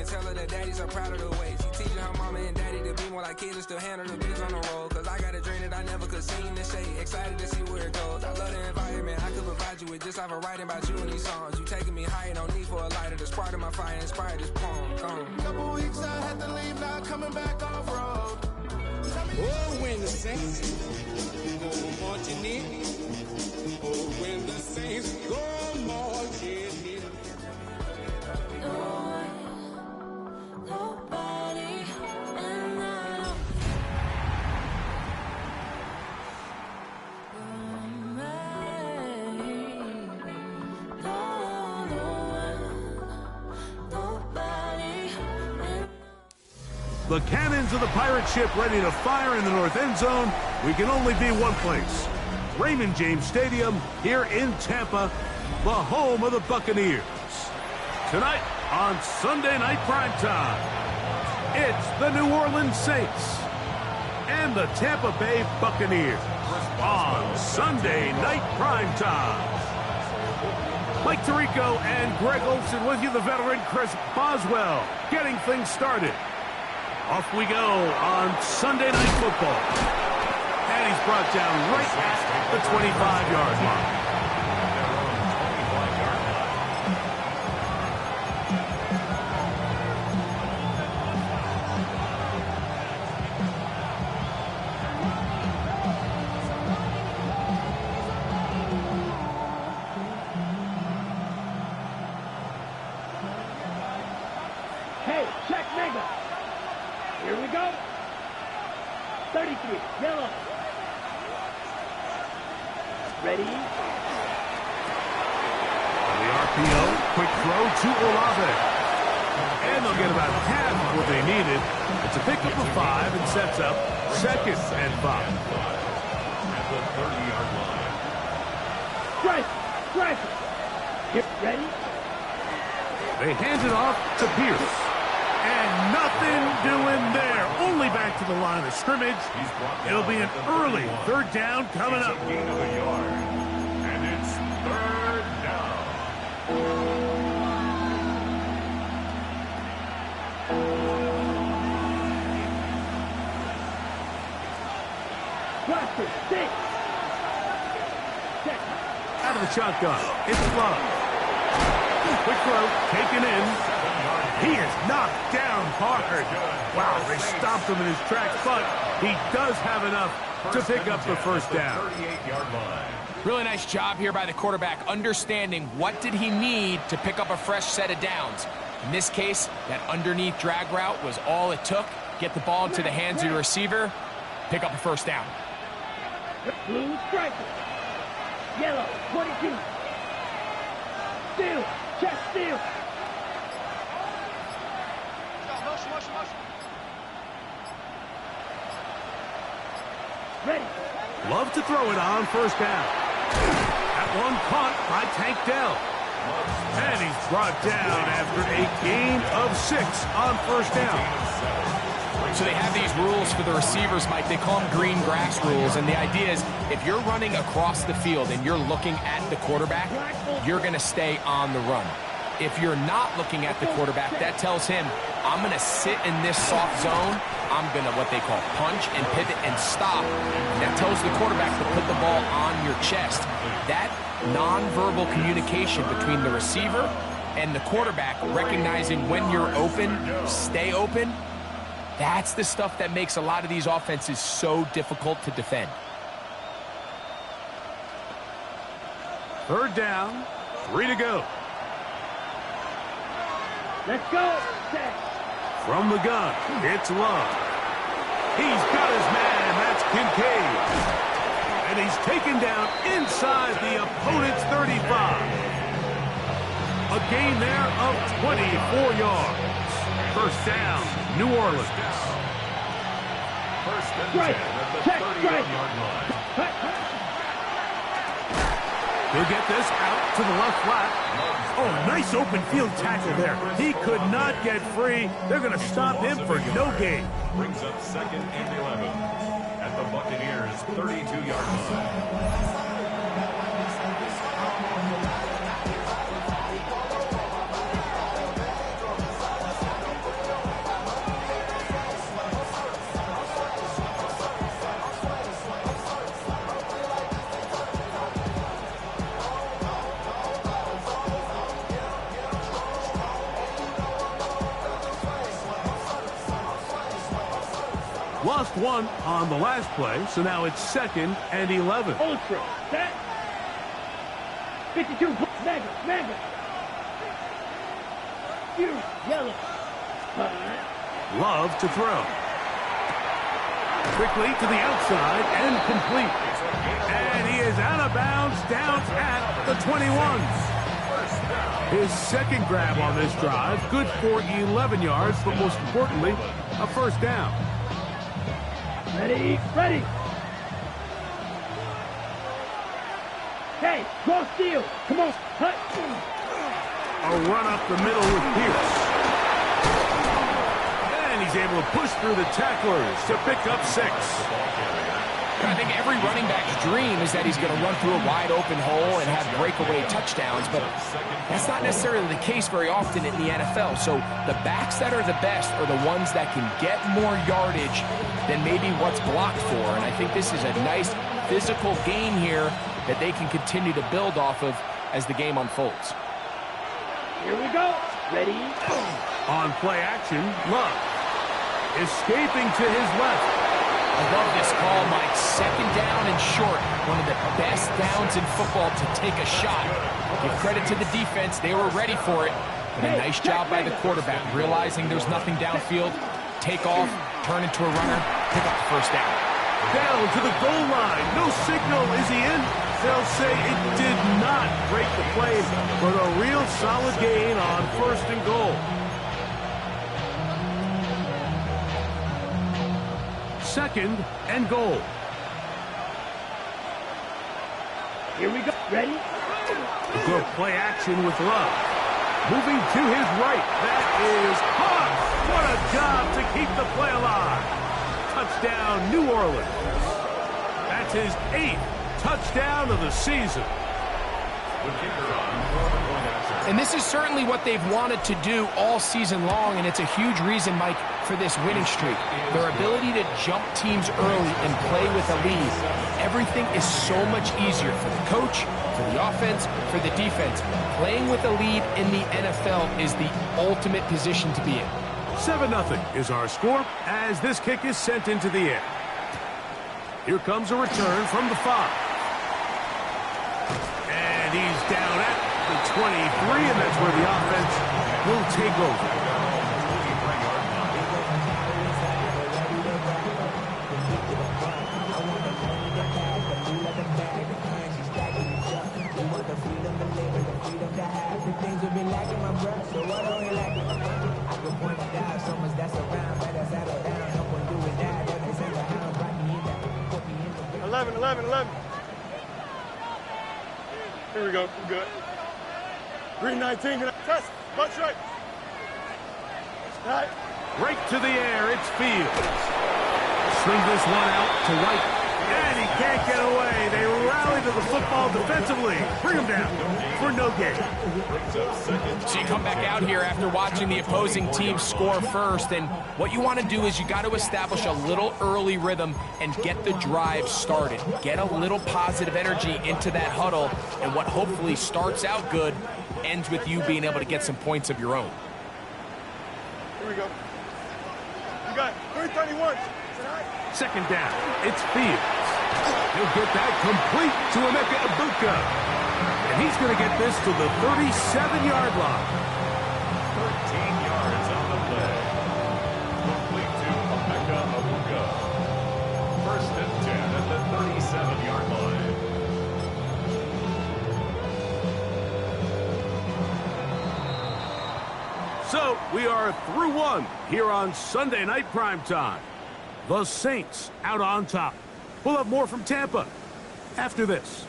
tell her that daddy's so proud of the ways. He teaching her mama and daddy to be more like kids and still handle the biz on the road. Cause I got a dream that I never could sing and say. Excited to see where it goes. I love the environment. I could provide you with just like a writing about you in these songs. You taking me higher, no need for a lighter. The spark of my fire inspired this poem. Couple weeks I had to leave, now coming back off road. Oh, when the Saints go marching in. Oh, when the Saints go marching in. No one, nobody, and I The cannons of the pirate ship ready to fire in the north end zone. We can only be one place. Raymond James Stadium here in Tampa, the home of the Buccaneers. Tonight on Sunday Night Primetime, it's the New Orleans Saints and the Tampa Bay Buccaneers on Sunday Night Primetime. Mike Tirico and Greg Olsen with you, the veteran Chris Boswell, getting things started. Off we go on Sunday Night Football. And he's brought down right at the 25-yard line. Hey, check mega. Here we go. 33, yellow. Ready? The RPO, quick throw to Olave. And they'll get about half of what they needed. It's a pickup of 5 and sets up 2nd and 5. At the 30-yard line. Drive. Get ready. They hand it off to Pierce. And nothing doing there. Only back to the line of scrimmage. It'll be an early 3rd down coming up. Gain of a yard. And it's 3rd down. Blaster, 6. Out of the shotgun. It's Love. Quick throw, taken in. He is knocked down hard. Wow, they stopped him in his tracks, but he does have enough to pick up the 1st down. 38-yard line. Really nice job here by the quarterback, understanding what did he need to pick up a fresh set of downs. In this case, that underneath drag route was all it took. Get the ball into the hands of your receiver, pick up a 1st down. Blue striker. Yellow, 22. Steal, check steal. Ready. Love to throw it on 1st down. That one caught by Tank Dell. And he's brought down after a gain of 6 on 1st down. So they have these rules for the receivers, Mike. They call them green grass rules. And the idea is if you're running across the field and you're looking at the quarterback, you're going to stay on the run. If you're not looking at the quarterback, that tells him, I'm going to sit in this soft zone. I'm going to what they call punch and pivot and stop. That tells the quarterback to put the ball on your chest. That nonverbal communication between the receiver and the quarterback, recognizing when you're open, stay open, that's the stuff that makes a lot of these offenses so difficult to defend. 3rd down, 3 to go. Let's go. Set. From the gun, it's Love. He's got his man, that's Kincaid. And he's taken down inside the opponent's 35. A gain there of 24 yards. 1st down, New Orleans. 1st and 10 at the 30-yard line. He'll get this out to the left flat. Oh, nice open field tackle there. He could not get free. They're going to stop him for no gain. Brings up 2nd and 11 at the Buccaneers' 32-yard line. Lost one on the last play, so now it's 2nd and 11. Ultra, set. 52, mega. Huge, yellow. Love to throw. Quickly to the outside and complete. And he is out of bounds down at the 21. His second grab on this drive, good for 11 yards, but most importantly, a first down. Ready. Hey, go steal. Come on. Hut. A run up the middle with Pierce. And he's able to push through the tacklers to pick up 6. I think every running back's dream is that he's going to run through a wide open hole and have breakaway touchdowns, but that's not necessarily the case very often in the NFL. So the backs that are the best are the ones that can get more yardage than maybe what's blocked for. And I think this is a nice physical game here that they can continue to build off of as the game unfolds. Here we go. Ready. On play action, Love. Escaping to his left. I love this call, Mike. 2nd down and short. One of the best downs in football to take a shot. Give credit to the defense. They were ready for it. And a nice job by the quarterback, realizing there's nothing downfield. Take off, turn into a runner, pick up the first down. Down to the goal line. No signal. Is he in? They'll say it did not break the play, but a real solid gain on 1st and goal. 2nd and goal. Here we go. Ready. Good play action with Love. Moving to his right. That is Hunt. What a job to keep the play alive. Touchdown, New Orleans. That's his 8th touchdown of the season. And this is certainly what they've wanted to do all season long, and it's a huge reason, Mike, for this winning streak. Their ability to jump teams early and play with a lead. Everything is so much easier for the coach, for the offense, for the defense. Playing with a lead in the NFL is the ultimate position to be in. 7-0 is our score as this kick is sent into the air. Here comes a return from the 5. And he's down at the 23, and that's where the offense will take over. Here we go. We're good. Green 19. Test. Butt right. Right. Right to the air. It's Fields. Swing this one out to right. And he can't get away. They rally to the football defensively. Bring him down for no gain. So you come back out here after watching the opposing team score first, and what you want to do is you got to establish a little early rhythm and get the drive started. Get a little positive energy into that huddle, and what hopefully starts out good ends with you being able to get some points of your own. Here we go. You got 331. 2nd down. It's Fields. He'll get that complete to Emeka Ibuka. And he's going to get this to the 37-yard line. 13 yards on the play. Complete to Emeka Ibuka. 1st and 10 at the 37-yard line. So we are through one here on Sunday Night Primetime. The Saints out on top. We'll have more from Tampa after this.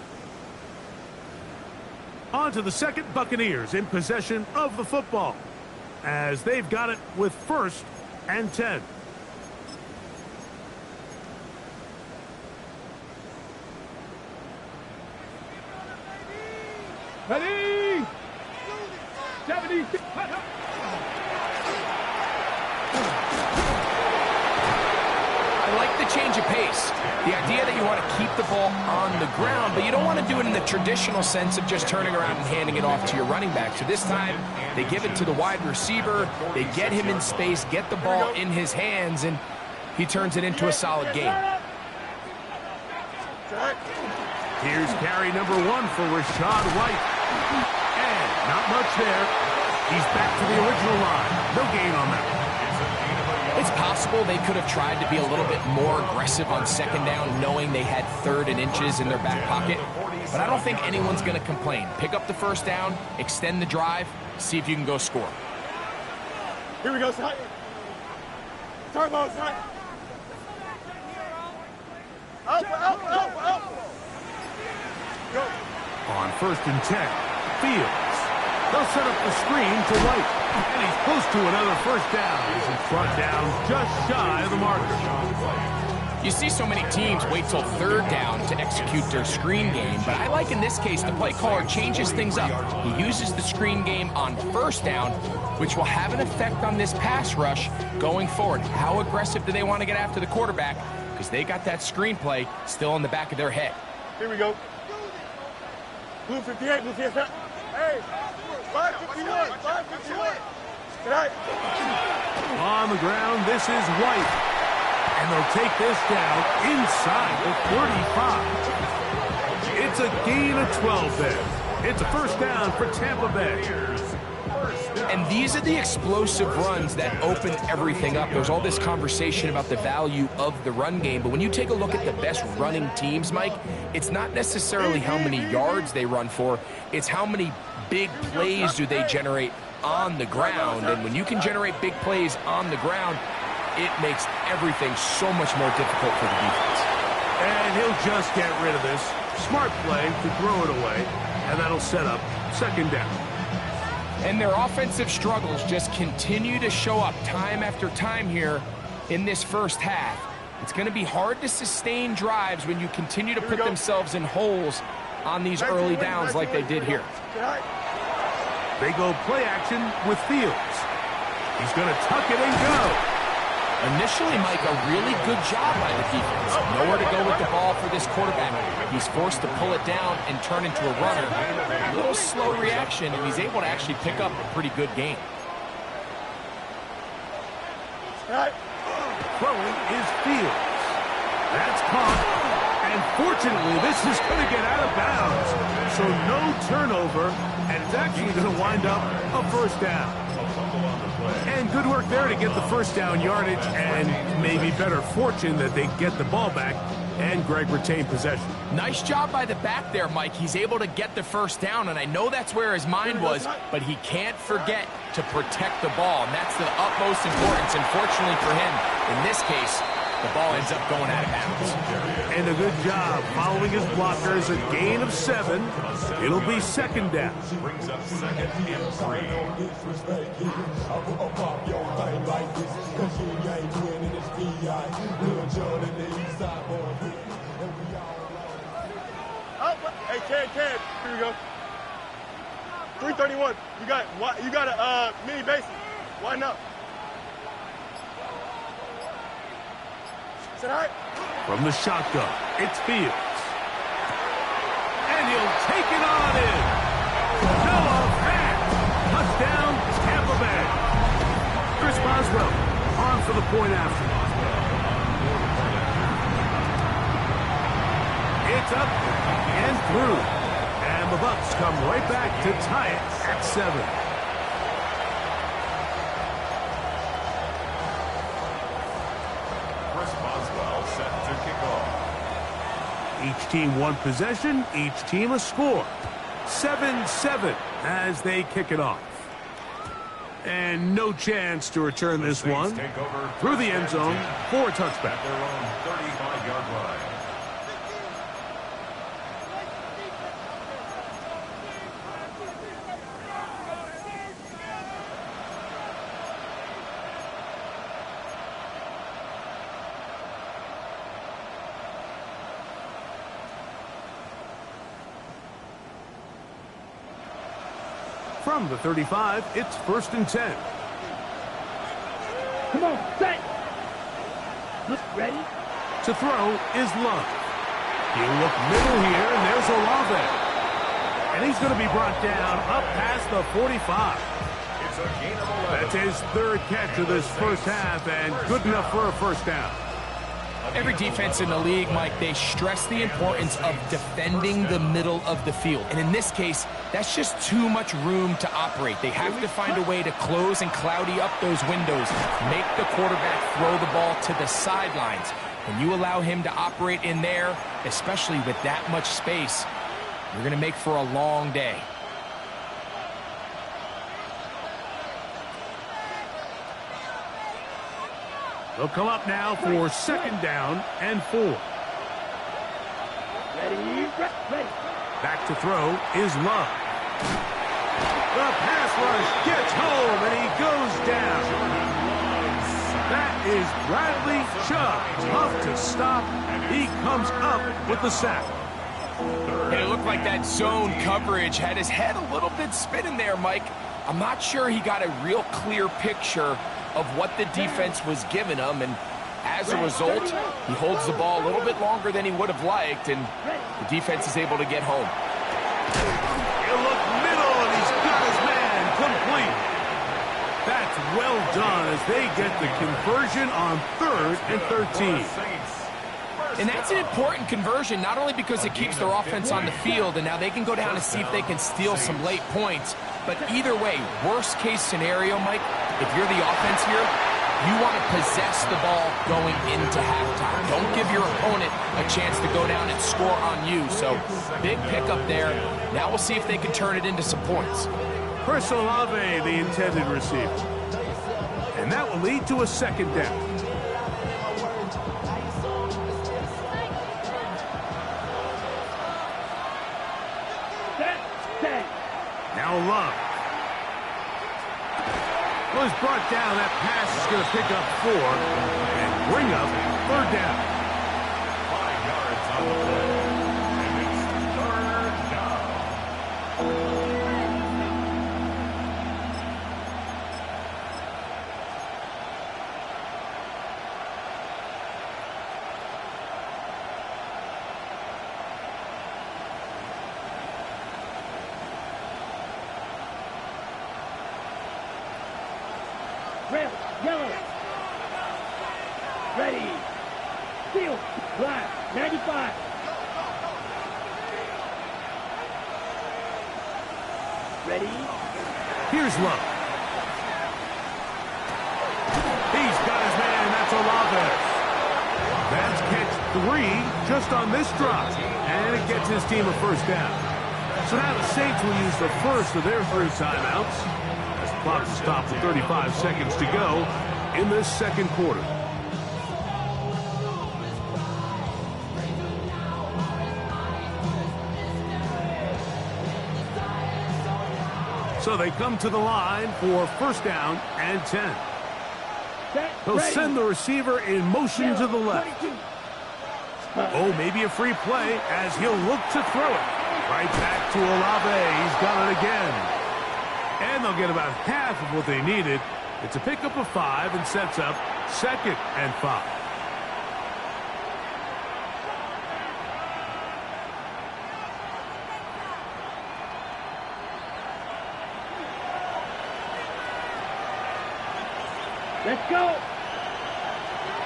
On to the 2nd, Buccaneers in possession of the football as they've got it with 1st and 10. Ready. 76. I like the change of pace. The idea that you want to keep the ball on the ground, but you don't want to do it in the traditional sense of just turning around and handing it off to your running back. So this time, they give it to the wide receiver. They get him in space, get the ball in his hands, and he turns it into a solid game. Here's carry number 1 for Rashad White. And not much there. He's back to the original line. No gain on that. It's possible they could have tried to be a little bit more aggressive on second down, knowing they had 3rd and inches in their back pocket. But I don't think anyone's going to complain. Pick up the first down, extend the drive, see if you can go score. Here we go, son. Turbo, son. Up. Go. On 1st and 10, Fields. They'll set up the screen to White. And he's close to another first down. He's brought down just shy of the marker. You see so many teams wait till 3rd down to execute their screen game, but I like in this case the play caller changes things up. He uses the screen game on 1st down, which will have an effect on this pass rush going forward. How aggressive do they want to get after the quarterback? Because they got that screen play still in the back of their head. Here we go. Blue 58, blue 58. Hey, 551. Tonight. On the ground, this is White. And they'll take this down inside the 35. It's a gain of 12 there. It's a first down for Tampa Bay. And these are the explosive runs that open everything up. There's all this conversation about the value of the run game, but when you take a look at the best running teams, Mike, it's not necessarily how many yards they run for, it's how many big plays do they generate on the ground. And when you can generate big plays on the ground, it makes everything so much more difficult for the defense. And he'll just get rid of this. Smart play to throw it away, and that'll set up 2nd down. And their offensive struggles just continue to show up time after time here in this first half. It's going to be hard to sustain drives when you continue to put themselves in holes on these early downs like they did here. They go play action with Fields. He's going to tuck it and go. Initially, Mike, a really good job by the defense. Nowhere to go with the ball for this quarterback. He's forced to pull it down and turn into a runner. A little slow reaction, and he's able to actually pick up a pretty good game. Throwing is Fields. That's caught. And fortunately, this is going to get out of bounds. So no turnover, and it's actually going to wind up a first down. And good work there to get the first down yardage, and maybe better fortune that they get the ball back and Greg retained possession. Nice job by the back there, Mike. He's able to get the first down, and I know that's where his mind was, but he can't forget to protect the ball, and that's the utmost importance. And fortunately for him, in this case, the ball ends up going out of bounds. And a good job following his blockers, a gain of 7. It'll be 2nd down. Brings up 2nd and 3. Hey, Ken, here we go. 331. You got a mini base. Why not? From the shotgun, it's Fields. And he'll take it on in. Noah Fant. Touchdown, Tampa Bay. Chris Boswell on for the point after. It's up and through. And the Bucs come right back to tie it at 7. Each team one possession, each team a score. 7-7 as they kick it off. And no chance to return this one through the end zone for a touchback. Their own 35-yard line. From the 35, it's 1st and 10. Come on, set. Look ready. To throw is Love. He'll look middle here, and there's Olave. And he's going to be brought down up past the 45. It's a gain of 11. That's That's his third catch of this first half, and good enough for a first down. Every defense in the league, Mike, they stress the importance of defending the middle of the field. And in this case, that's just too much room to operate. They have to find a way to close and cloudy up those windows, make the quarterback throw the ball to the sidelines. When you allow him to operate in there, especially with that much space, you're going to make for a long day. They'll come up now for second down and 4. Ready. Back to throw is Love. The pass rush gets home, and he goes down. That is Bradley Chubb. Tough to stop. He comes up with the sack. And it looked like that zone coverage had his head a little bit spinning there, Mike. I'm not sure he got a real clear picture of what the defense was giving him, and as a result, he holds the ball a little bit longer than he would have liked, and the defense is able to get home. He'll look middle, and he's got his man complete. That's well done as they get the conversion on 3rd and 13. And that's an important conversion, not only because it keeps their offense on the field, and now they can go down and see if they can steal some late points, but either way, worst case scenario, Mike, if you're the offense here, you want to possess the ball going into halftime. Don't give your opponent a chance to go down and score on you. So, big pickup there. Now we'll see if they can turn it into some points. Chris Olave, the intended receiver. And that will lead to a second down. Now Love. Was brought down. That pass is going to pick up 4 and bring up 3rd down. 5 yards on the play. And it's 3rd down. Red, yellow. Ready. Field, black, 95. Ready. Here's Love. He's got his man. That's Olave. That's catch 3 just on this drive. And it gets his team a first down. So now the Saints will use the first of their 3 timeouts. Clock to stop with 35 seconds to go in this second quarter. So they come to the line for first down and 10. He'll send the receiver in motion to the left. Oh, maybe a free play as he'll look to throw it. Right back to Olave. He's got it again. And they'll get about half of what they needed. It's a pickup of 5 and sets up 2nd and 5. Let's go.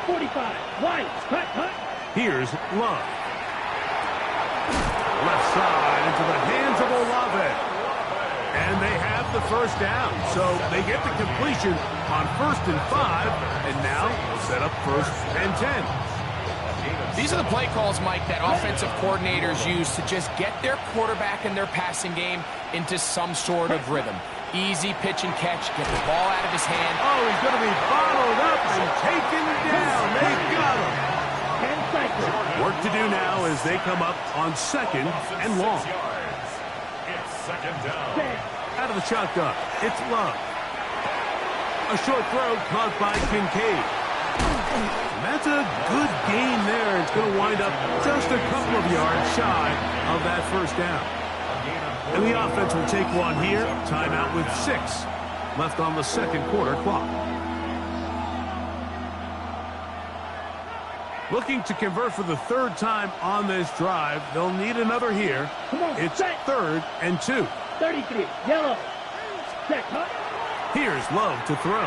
45. Wide. Cut. Here's Love. Left side into the hands of Olave. And they have the first down. So they get the completion on 1st and 5. And now they'll set up 1st and 10. These are the play calls, Mike, that offensive coordinators use to just get their quarterback and their passing game into some sort of rhythm. Easy pitch and catch, get the ball out of his hand. Oh, he's going to be followed up and taken down. They've got him. Work to do now as they come up on 2nd and long. It's 2nd down. Out of the shotgun, it's Love. A short throw caught by Kincaid. And that's a good gain there. It's going to wind up just a couple of yards shy of that first down. And the offense will take one here. Timeout with 6 left on the second quarter clock. Looking to convert for the 3rd time on this drive. They'll need another here. It's 3rd and 2. 33. Yellow. Set. Here's Love to throw.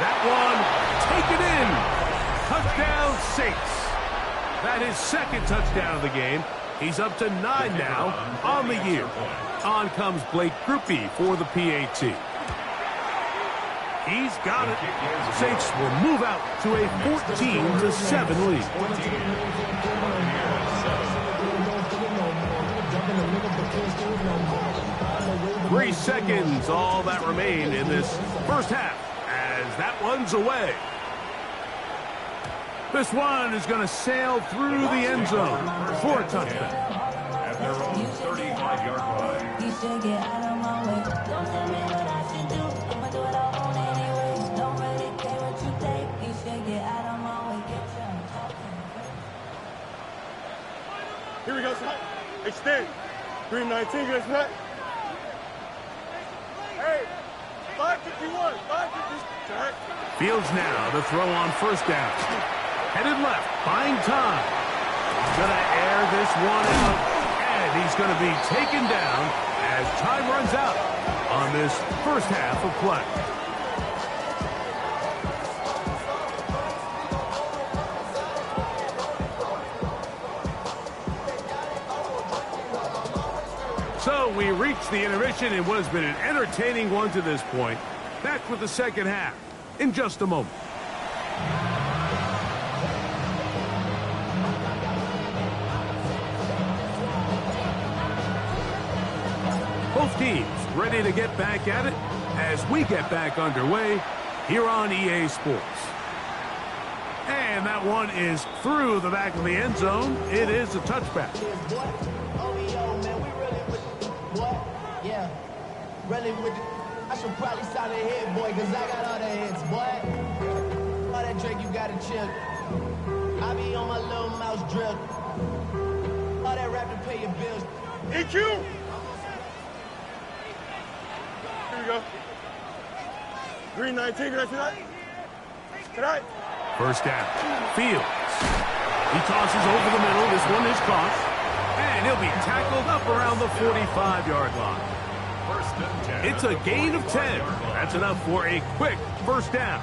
That one, taken in. Touchdown Saints. That is second touchdown of the game. He's up to 9 now on the year. On comes Blake Grupe for the PAT. He's got it. Saints will move out to a 14-7 lead. 3 seconds, all that remain in this first half, as that one's away. This one is going to sail through the end zone for a touchdown. At their own 35-yard line. Here we go, son. Extend. Green 19, guys, right? Hey, 551, 550. Fields now to throw on first down. Headed left, buying time. He's going to air this one out, and he's going to be taken down as time runs out on this first half of play. So we reach the intermission in what has been an entertaining one to this point. Back with the second half in just a moment. Both teams ready to get back at it as we get back underway here on EA Sports. And that one is through the back of the end zone. It is a touchback. I should probably sign a hit, boy, because I got all the hits, boy. All that Drake, you got to chill. I be on my little mouse drill. All that rap to pay your bills. EQ! Here we go. Green 19, can I see that? Tonight. First down. Fields. He tosses over the middle. This one is caught. And he'll be tackled up around the 45-yard line. It's a gain of 10. That's enough for a quick first down.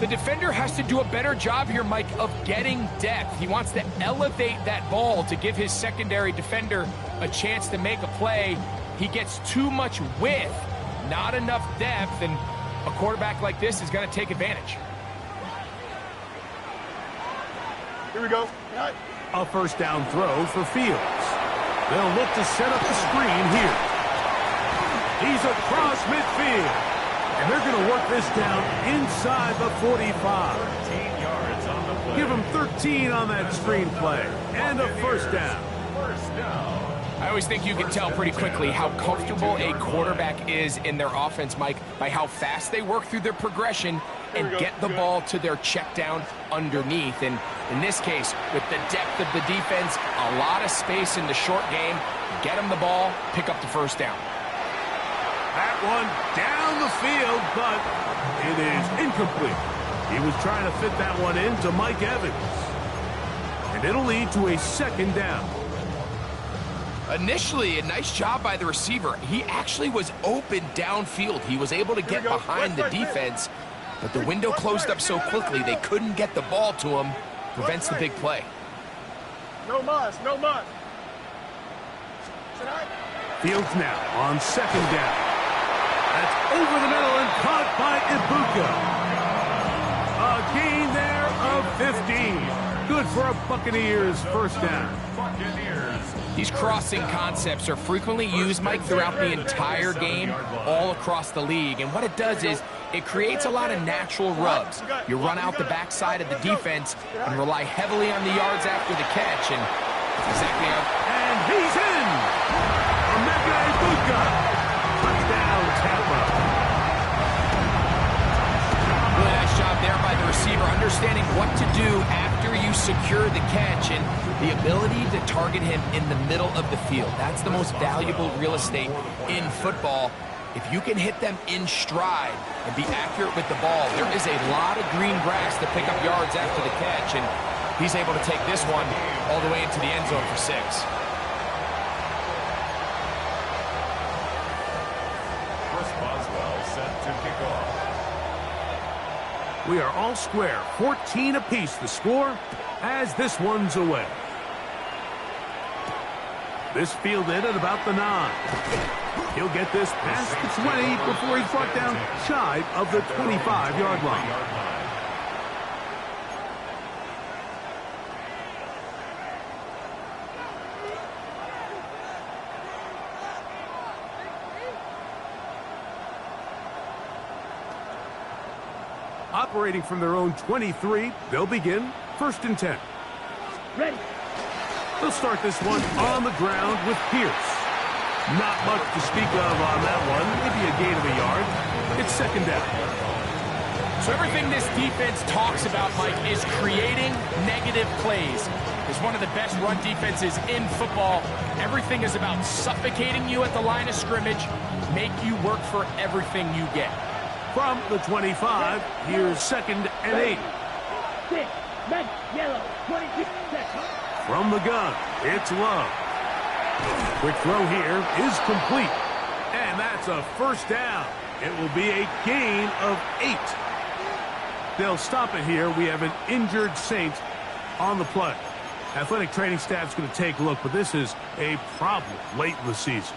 The defender has to do a better job here, Mike, of getting depth. He wants to elevate that ball to give his secondary defender a chance to make a play. He gets too much width, not enough depth, and a quarterback like this is going to take advantage. Here we go. A first down throw for Fields. They'll look to set up the screen here. He's across midfield. And they're going to work this down inside the 45. 13 yards on the play. Give him 13 on that screen play. And a first down. First down. I always think you can tell pretty quickly how comfortable a quarterback is in their offense, Mike, by how fast they work through their progression and get the ball to their check down underneath. And in this case, with the depth of the defense, a lot of space in the short game, get them the ball, pick up the first down. That one down the field, but it is incomplete. He was trying to fit that one into Mike Evans. And it'll lead to a second down. Initially, a nice job by the receiver. He actually was open downfield. He was able to get behind the defense, but the window closed up so quickly they couldn't get the ball to him. Prevents the big play. No mas, no mas. Fields now on second down. That's over the middle and caught by Ibuka. A gain there of 15. Good for a Buccaneers first down. These crossing concepts are frequently used, Mike, throughout the entire game, all across the league. And what it does is it creates a lot of natural rubs. You run out the backside of the defense and rely heavily on the yards after the catch. And that's exactly how... And he's in! Emeka Ibuka. Touchdown, Tampa. Really nice job there by the receiver, understanding what to do after you secure the catch and the ability to target him in the middle of the field. That's the most valuable real estate in football. If you can hit them in stride and be accurate with the ball, there is a lot of green grass to pick up yards after the catch, and he's able to take this one all the way into the end zone for 6. Chris Boswell set to We are all square, 14 apiece the score as this one's away. This fielded at about the 9. He'll get this past the 20 before he's brought down shy of the 25-yard line. Operating from their own 23, they'll begin 1st and 10. Ready. They'll start this one on the ground with Pierce. Not much to speak of on that one. Maybe a gain of a yard. It's 2nd down. So everything this defense talks about, Mike, is creating negative plays. It's one of the best run defenses in football. Everything is about suffocating you at the line of scrimmage, make you work for everything you get. From the 25, here's 2nd and 8. 6, red, yellow, 22 seconds. From the gun, it's Love. Quick throw here is complete. And that's a 1st down. It will be a gain of 8. They'll stop it here. We have an injured Saint on the play. Athletic training staff's going to take a look, but this is a problem late in the season.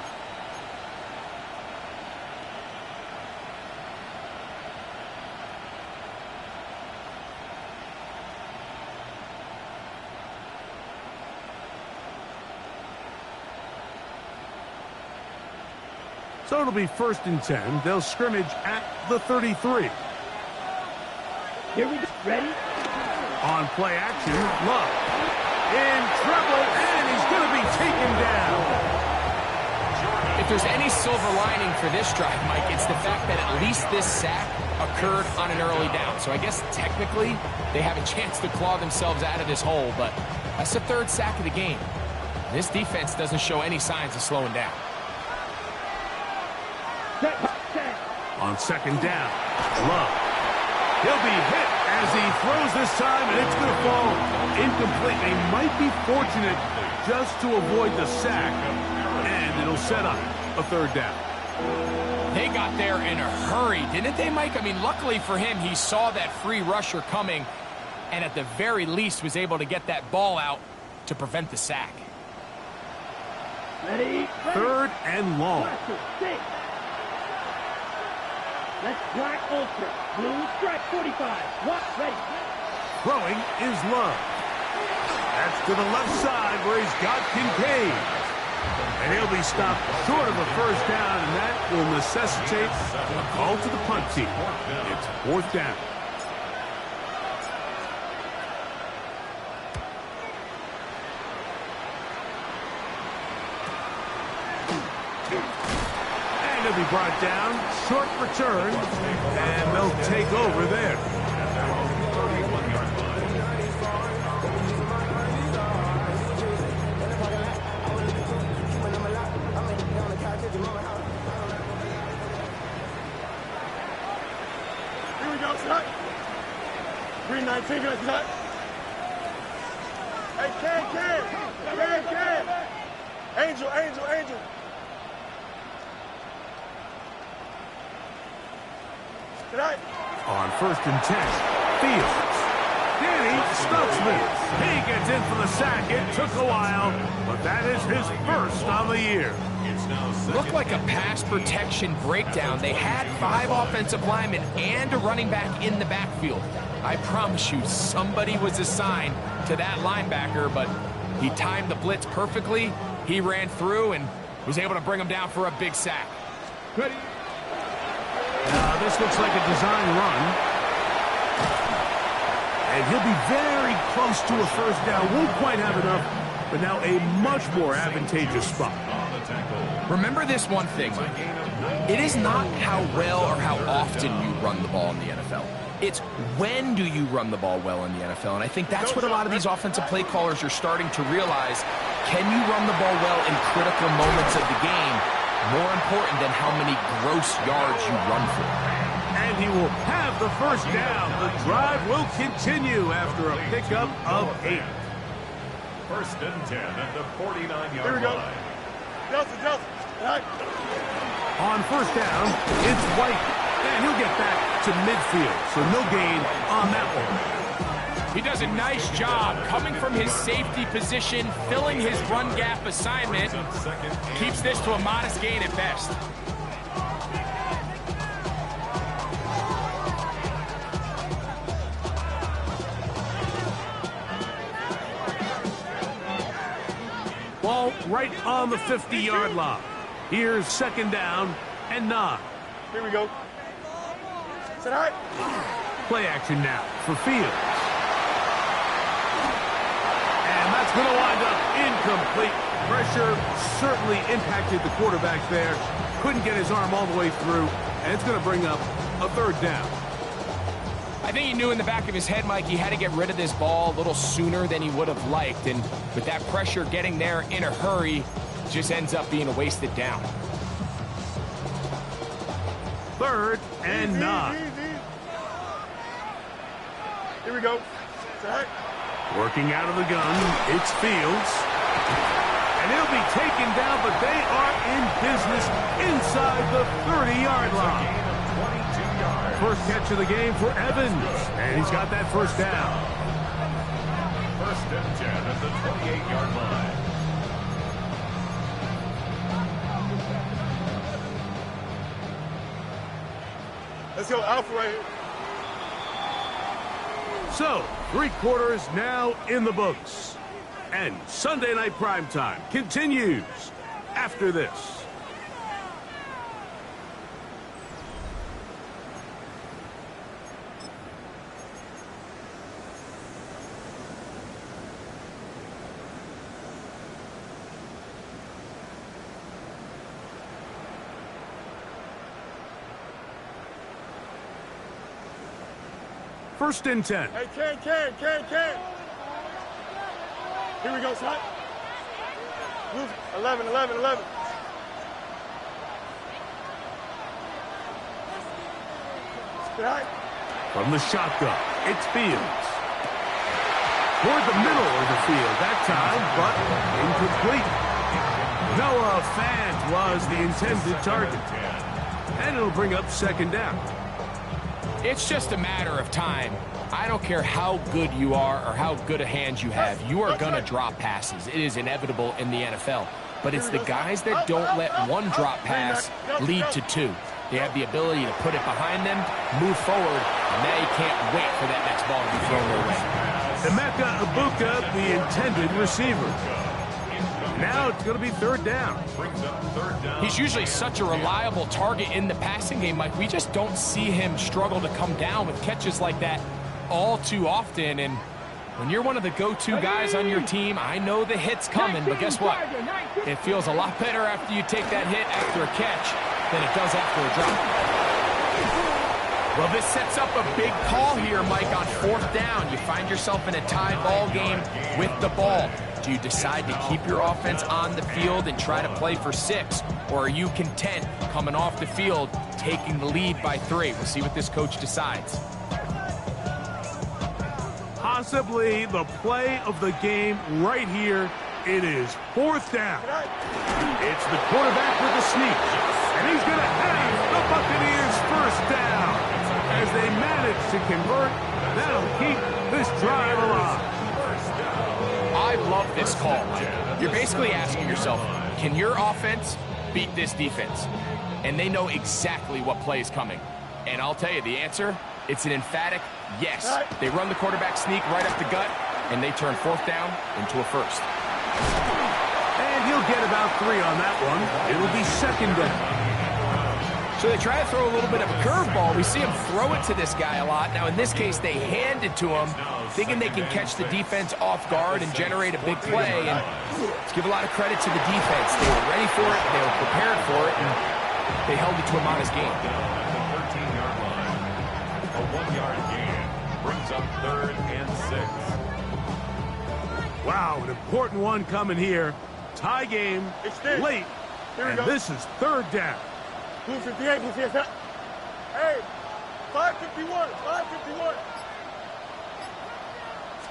So it'll be 1st and 10. They'll scrimmage at the 33. Here we go. Ready? On play action, Love. In trouble, and he's going to be taken down. If there's any silver lining for this drive, Mike, it's the fact that at least this sack occurred on an early down. So I guess technically they have a chance to claw themselves out of this hole, but that's the 3rd sack of the game. This defense doesn't show any signs of slowing down. On 2nd down, Love. He'll be hit as he throws this time, and it's going to fall incomplete. They might be fortunate just to avoid the sack, and it'll set up a 3rd down. They got there in a hurry, didn't they, Mike? I mean, luckily for him, he saw that free rusher coming, and at the very least was able to get that ball out to prevent the sack. Ready? 3rd and long. 6. Let's black ultra. Blue stripe 45. What? Ready? Throwing is Love. That's to the left side where he's got Kincaid. And he'll be stopped short of a 1st down, and that will necessitate a call to the punt team. It's 4th down. And he'll be brought down. Short return, and they'll take over there. Here we go, Scott. Green 19, good, Scott. Hey, Ken. Angel. Tonight. On 1st and 10, Fields. Danny Stutzman. He gets in for the sack. It took a while, but that is his 1st on the year. Looked like a pass protection breakdown. They had 5 offensive linemen and a running back in the backfield. I promise you, somebody was assigned to that linebacker, but he timed the blitz perfectly. He ran through and was able to bring him down for a big sack. Ready? This looks like a design run. And he'll be very close to a 1st down. Won't quite have enough, but now a much more advantageous spot. Remember this one thing, Mike. It is not how well or how often you run the ball in the NFL. It's when do you run the ball well in the NFL. And I think that's what a lot of these offensive play callers are starting to realize. Can you run the ball well in critical moments of the game? More important than how many gross yards you run for. And he will have the 1st down. The drive will continue after a pickup of 8. 1st and 10 at the 49-yard Here we go. line. Nelson. Right. On 1st down, it's White. And he'll get back to midfield, so no gain on that one. He does a nice job coming from his safety position, filling his run gap assignment. Keeps this to a modest gain at best. Ball right on the 50-yard line. Here's second down and 9. Here we go. Sit high. Play action now for Fields. And that's going to wind up incomplete. Pressure certainly impacted the quarterback there. Couldn't get his arm all the way through, and it's going to bring up a third down. I think he knew in the back of his head, Mike, he had to get rid of this ball a little sooner than he would have liked. And with that pressure getting there in a hurry, just ends up being a wasted down. Third and 9. Here we go. Set. Working out of the gun, it's Fields. And he'll be taken down, but they are in business inside the 30-yard line. First catch of the game for Evans, and he's got that first down. First and 10 at the 28-yard line. Let's go Alpha right here. So, 3 quarters now in the books. And Sunday Night Primetime continues after this. First and 10. Hey, Ken. Here we go, son. 11. Right. From the shotgun, it's Fields. Toward the middle of the field that time, but incomplete. Noah Fant was the intended target. And it'll bring up second down. It's just a matter of time. I don't care how good you are or how good a hand you have. You are going to drop passes. It is inevitable in the NFL. But it's the guys that don't let one drop pass lead to 2. They have the ability to put it behind them, move forward, and they can't wait for that next ball to be thrown their way. Emeka Ibuka, the intended receiver. Now it's going to be third down. He's usually such a reliable target in the passing game, Mike. We just don't see him struggle to come down with catches like that all too often. And when you're one of the go-to guys on your team, I know the hit's coming, but guess what? It feels a lot better after you take that hit after a catch than it does after a drop. Well, this sets up a big call here, Mike, on fourth down. You find yourself in a tie ball game with the ball. Do you decide to keep your offense on the field and try to play for 6? Or are you content coming off the field, taking the lead by 3? We'll see what this coach decides. Possibly the play of the game right here. It is fourth down. It's the quarterback with the sneak. And he's going to have the Buccaneers first down. As they manage to convert, that'll keep this drive alive. I love this call. You're basically asking yourself, can your offense beat this defense? And they know exactly what play is coming. And I'll tell you the answer, it's an emphatic yes. They run the quarterback sneak right up the gut, and they turn fourth down into a first. And he'll get about 3 on that one. It'll be second down. So they try to throw a little bit of a curveball. We see him throw it to this guy a lot. Now, in this case, they hand it to him, thinking they can catch the defense off guard and generate a big play. And let's give a lot of credit to the defense. They were ready for it, they were prepared for it, and they held it to a modest gain. 13-yard line. A 1-yard gain brings up 3rd and 6. Wow, an important one coming here. Tie game, late, and this is third down. Blue 58, Blue 58. Hey, 551.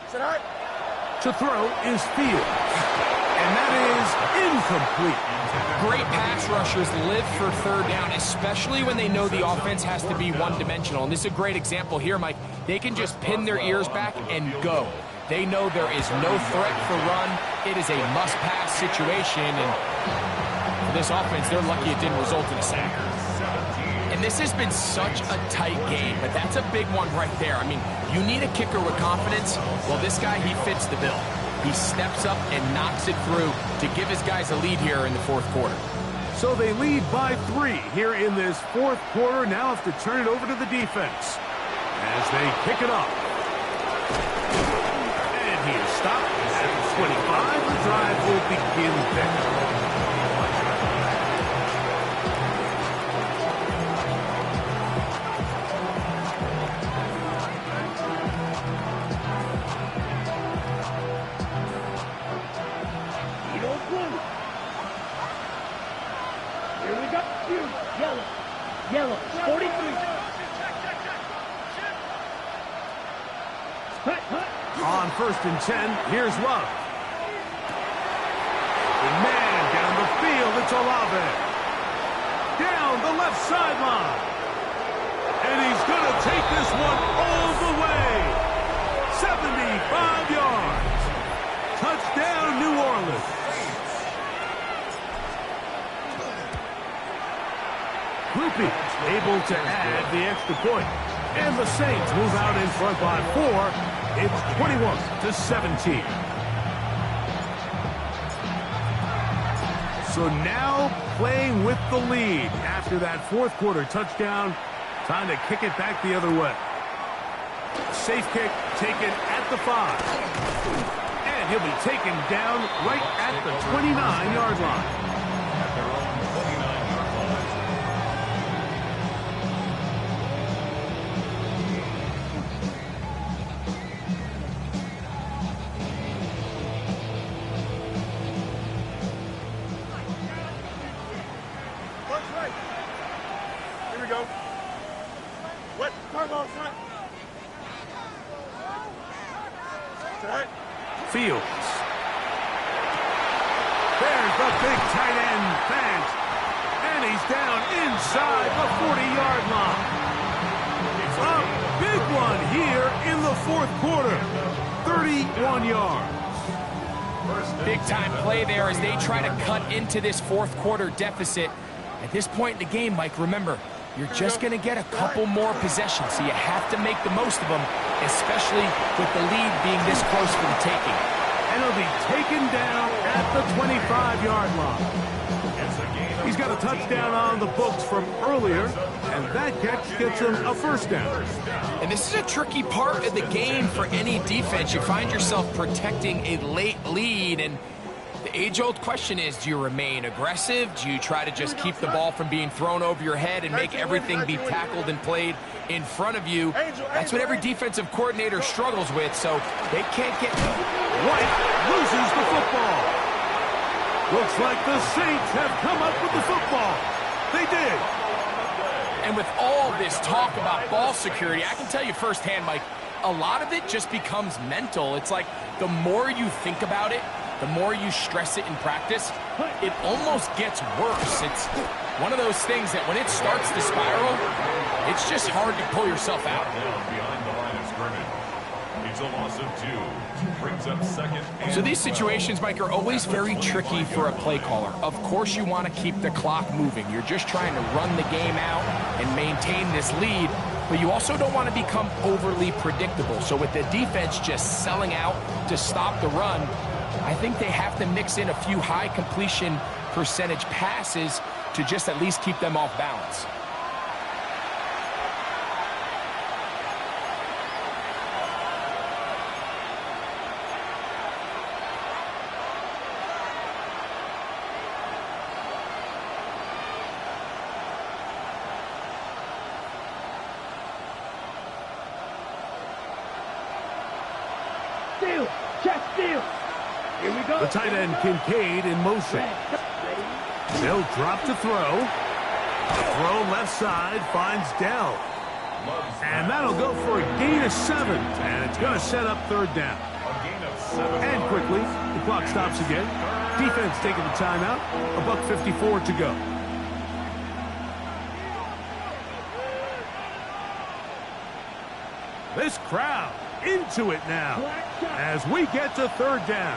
Sit high. To throw is Fields. And that is incomplete. Great pass rushers live for third down, especially when they know the offense has to be one-dimensional. And this is a great example here, Mike. They can just pin their ears back and go. They know there is no threat for run. It is a must-pass situation, and for this offense, they're lucky it didn't result in a sack. And this has been such a tight game, but that's a big one right there. I mean, you need a kicker with confidence. Well, this guy, he fits the bill. He steps up and knocks it through to give his guys a lead here in the fourth quarter. So they lead by 3 here in this fourth quarter. Now have to turn it over to the defense as they kick it off. And he is stopped at 25. The drive will begin there. Yellow, 43. On 1st and 10, here's Love. And man, down the field, it's Olave. Down the left sideline. And he's going to take this one all the way. 75 yards. Touchdown, New Orleans. Groupie able to add the extra point. And the Saints move out in front by 4. It's 21-17. So now playing with the lead after that fourth quarter touchdown. Time to kick it back the other way. Safe kick taken at the 5. And he'll be taken down right at the 29-yard line. Fields. There's the big tight end, Fant. And he's down inside the 40-yard line. A big one here in the fourth quarter. 31 yards. Big-time play there as they try to cut into this fourth quarter deficit. At this point in the game, Mike, remember, you're just going to get a couple more possessions, so you have to make the most of them, especially with the lead being this close for the taking. And he'll be taken down at the 25-yard line. He's got a touchdown on the books from earlier, and that catch gets him a first down. And this is a tricky part of the game for any defense. You find yourself protecting a late lead, and the age-old question is, do you remain aggressive? Do you try to just keep the ball from being thrown over your head and make everything be tackled and played in front of you? That's what every defensive coordinator struggles with, so they can't get... White loses the football. Looks like the Saints have come up with the football. They did. And with all this talk about ball security, I can tell you firsthand, Mike, a lot of it just becomes mental. It's like the more you think about it, the more you stress it in practice, it almost gets worse. It's one of those things that when it starts to spiral, it's just hard to pull yourself out. Behind the line of scrimmage. It's a loss of 2. Brings up second. So these situations, Mike, are always very tricky for a play caller. Of course you want to keep the clock moving. You're just trying to run the game out and maintain this lead, but you also don't want to become overly predictable. So with the defense just selling out to stop the run, I think they have to mix in a few high completion percentage passes to just at least keep them off balance. Steal! Check steal! Here we go. The tight end Kincaid in motion. They'll drop to throw. Throw left side finds Dell. And that'll go for a gain of 7. And it's going to set up third down. And quickly, the clock stops again. Defense taking the timeout. $1:54 to go. This crowd into it now as we get to third down.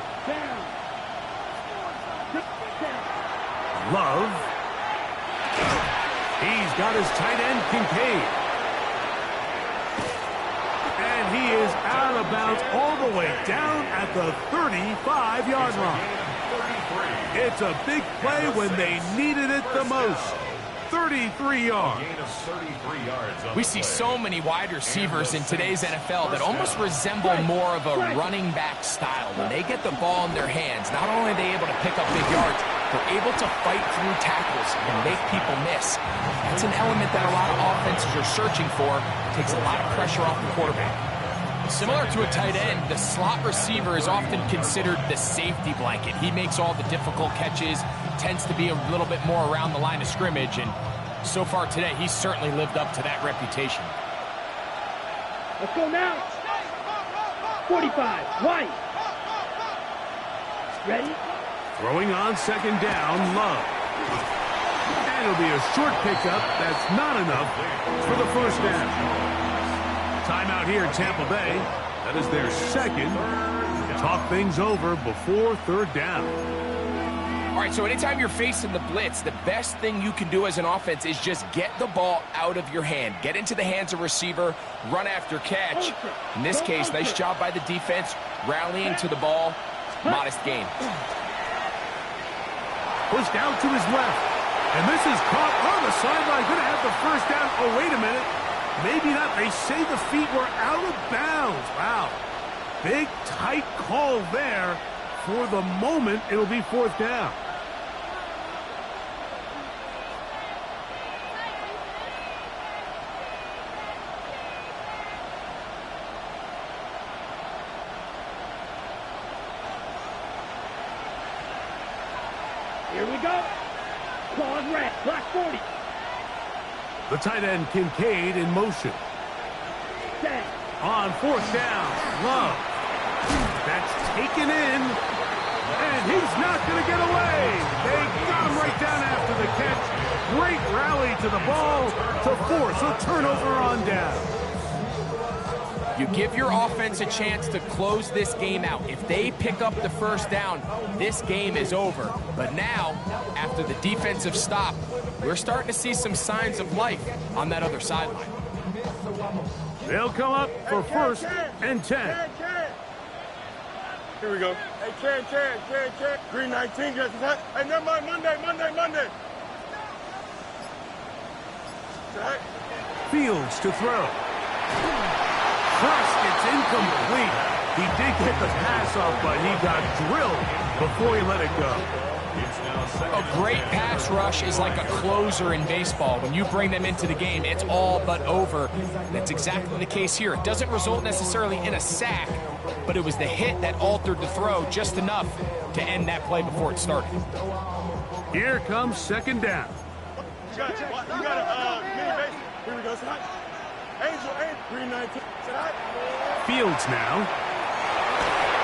Love. He's got his tight end, Kincaid. And he is out of bounds all the way down at the 35-yard line. It's a big play when they needed it the most. 33 yards. We see so many wide receivers in today's NFL that almost resemble more of a running back style. When they get the ball in their hands, not only are they able to pick up big yards, they're able to fight through tackles and make people miss. That's an element that a lot of offenses are searching for. Takes a lot of pressure off the quarterback. Similar to a tight end, the slot receiver is often considered the safety blanket. He makes all the difficult catches, tends to be a little bit more around the line of scrimmage, and so far today, he's certainly lived up to that reputation. Let's go now. 45, right. Ready? Throwing on second down, Love. And it'll be a short pickup. That's not enough for the first down. Timeout here in Tampa Bay. That is their second. Talk things over before third down. All right, so anytime you're facing the blitz, the best thing you can do as an offense is just get the ball out of your hand. Get into the hands of receiver, run after catch. In this case, nice job by the defense, rallying to the ball. Modest gain. Pushed out to his left. And this is caught on the sideline. Going to have the first down. Oh, wait a minute. Maybe not. They say the feet were out of bounds. Wow. Big, tight call there. For the moment, it'll be fourth down. Here we go. Claws red. Block 40. The tight end, Kincaid, in motion. Set. On fourth down, Love. That's taken in. And he's not going to get away. They got him right down after the catch. Great rally to the ball to force a turnover on down. You give your offense a chance to close this game out. If they pick up the first down, this game is over. But now, after the defensive stop, we're starting to see some signs of life on that other sideline. They'll come up for first and 10. Here we go. Hey, Ken. Green 19 gets hot. Hey, never mind. Monday. Set. Fields to throw. First, it's incomplete. He did get the pass off, but he got drilled before he let it go. A great pass rush is like a closer in baseball. When you bring them into the game, it's all but over. That's exactly the case here. It doesn't result necessarily in a sack, but it was the hit that altered the throw just enough to end that play before it started. Here comes second down. You got a mini base. Here we go. Angel, Green 19. Fields now.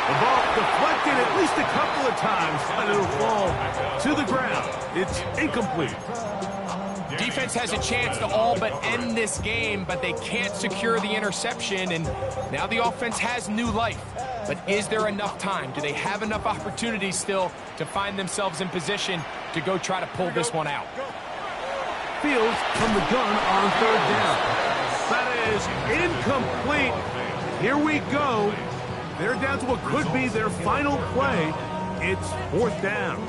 The ball deflected at least a couple of times, but it'll fall to the ground. It's incomplete. Defense has a chance to all but end this game, but they can't secure the interception, and now the offense has new life. But is there enough time? Do they have enough opportunities still to find themselves in position to go try to pull this one out? Fields from the gun on third down. That is incomplete. Here we go. They're down to what could be their final play. It's fourth down.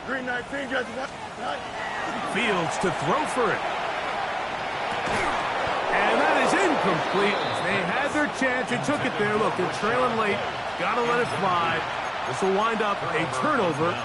Green 19 gets hot. Fields to throw for it. And that is incomplete. They had their chance. They took it there. Look, they're trailing late. Got to let it fly. This will wind up a turnover